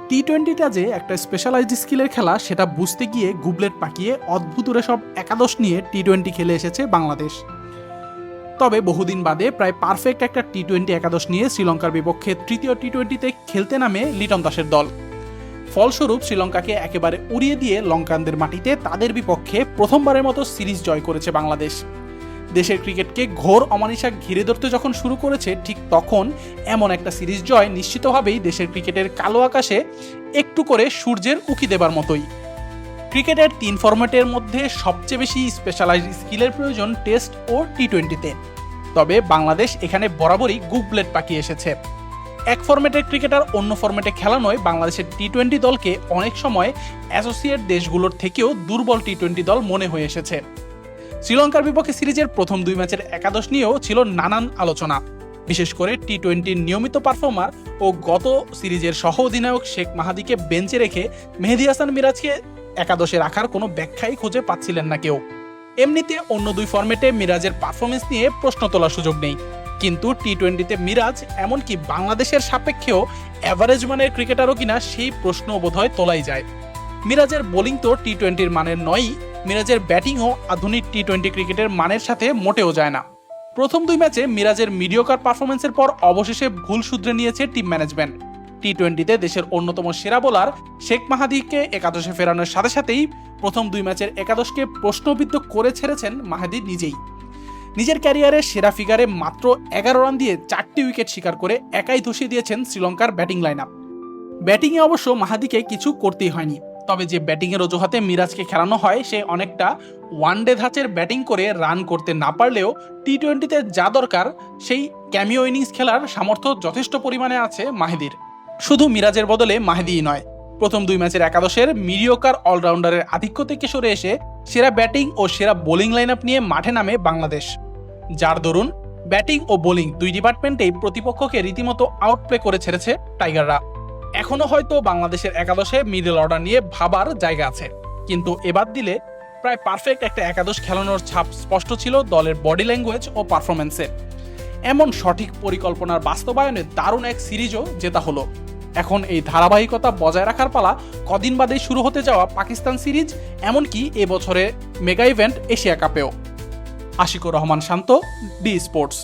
টি-20টা যে একটা স্পেশালাইজড স্কিলের খেলা সেটা বুঝতে গিয়ে গুবলেট পাকিয়ে অদ্ভুতুরে সব একাদশ নিয়ে টি-20 খেলে এসেছে বাংলাদেশ। তবে বহুদিন বাদে প্রায় পারফেক্ট একটা টি-20 একাদশ নিয়ে শ্রীলঙ্কার বিপক্ষে তৃতীয় টি-20তে খেলতে নামে লিটন দাসের দল। ফলস্বরূপ শ্রীলঙ্কাকে একেবারে উড়িয়ে দিয়ে লঙ্কানদের মাটিতে তাদের বিপক্ষে প্রথমবারের মতো সিরিজ জয় করেছে বাংলাদেশ। দেশের ক্রিকেটকে ঘোর অমানিসা ঘিরে ধরতে যখন শুরু করেছে ঠিক তখন এমন একটা সিরিজ জয় নিশ্চিতভাবেই দেশের ক্রিকেটের কালো আকাশে একটু করে সূর্যের উকি দেবার মতোই। ক্রিকেটের 3 ফরম্যাটের মধ্যে সবচেয়ে বেশি স্পেশালাইজড স্কিলের প্রয়োজন টেস্ট ও টি-20তে। তবে বাংলাদেশ এখানে বরাবরই গুবলেট পাকিয়ে এসেছে। এক ফরম্যাটের ক্রিকেটার অন্য ফরম্যাটে খেলানোয় বাংলাদেশের টি-20 দলকে অনেক সময় অ্যাসোসিয়েট দেশগুলোর থেকেও দুর্বল টি-20 দল মনে হয়ে এসেছে। শ্রীলঙ্কার বিপক্ষে সিরিজের প্রথম 2 ম্যাচের একাদশ নিয়েও ছিল নানান আলোচনা, বিশেষ করে টি-20-র নিয়মিত পারফর্মার ও গত সিরিজের সহ অধিনায়ক শেখ মাহাদিকে বেঞ্চে রেখে মেহেদী হাসান মিরাজকে একাদশে রাখার কোনো ব্যাখ্যাই খুঁজে পাচ্ছিলেন না কেউ। এমনিতে অন্য 2 ফরম্যাটে মিরাজের পারফরমেন্স নিয়ে প্রশ্ন তোলার সুযোগ নেই, কিন্তু টি-20তে মিরাজ এমনকি বাংলাদেশের সাপেক্ষেও অ্যাভারেজ মানের ক্রিকেটারও কিনা সেই প্রশ্ন বোধহয় তোলাই যায়। মিরাজের বোলিং তো টি-20-র মানের নয়ই, মিরাজের ব্যাটিংও আধুনিক টি-20 ক্রিকেটের মানের সাথে মোটেও যায় না। প্রথম 2 ম্যাচে মিরাজের মিডিওকার পারফরমেন্সের পর অবশেষে ভুল শুধরে নিয়েছে টিম ম্যানেজমেন্ট। টি-20তে দেশের অন্যতম সেরা বোলার শেখ মাহাদিকে একাদশে ফেরানোর সাথে সাথেই প্রথম 2 ম্যাচের একাদশকে প্রশ্নবিদ্ধ করে ছেড়েছেন মাহাদি নিজেই। নিজের ক্যারিয়ারের সেরা ফিগারে মাত্র 11 রান দিয়ে 4টি উইকেট শিকার করে একাই ধসিয়ে দিয়েছেন শ্রীলঙ্কার ব্যাটিং লাইন আপ। ব্যাটিংয়ে অবশ্য মাহাদিকে কিছু করতেই হয়নি, তবে যে ব্যাটিংয়ের অজুহাতে মিরাজকে খেলানো হয় সে অনেকটা ওয়ানডে ধাঁচের ব্যাটিং করে রান করতে না পারলেও টি-20তে যা দরকার সেই ক্যামিও ইনিংস খেলার সামর্থ্য যথেষ্ট পরিমাণে আছে মাহিদির। শুধু মিরাজের বদলে মাহিদিই নয়, প্রথম 2 ম্যাচের একাদশের মিডিওকার অলরাউন্ডারের আধিক্য থেকে সরে এসে সেরা ব্যাটিং ও সেরা বোলিং লাইন আপ নিয়ে মাঠে নামে বাংলাদেশ, যার দরুন ব্যাটিং ও বোলিং 2 ডিপার্টমেন্টেই প্রতিপক্ষকে রীতিমতো আউটপ্লে করে ছেড়েছে টাইগাররা। এখনো হয়তো বাংলাদেশের একাদশে মিডল অর্ডার নিয়ে ভাবার জায়গা আছে, কিন্তু এবার দিলে প্রায় পারফেক্ট একটা একাদশ খেলানোর ছাপ স্পষ্ট ছিল দলের বডি ল্যাঙ্গুয়েজ ও পারফরমেন্সে। এমন সঠিক পরিকল্পনার বাস্তবায়নে দারুণ এক সিরিজও জেতা হলো। এখন এই ধারাবাহিকতা বজায় রাখার পালা কদিন বাদেই শুরু হতে যাওয়া পাকিস্তান সিরিজ, এমনকি এবছরে মেগা ইভেন্ট এশিয়া কাপেও। Ashiqur Rahman Shanto, D sports.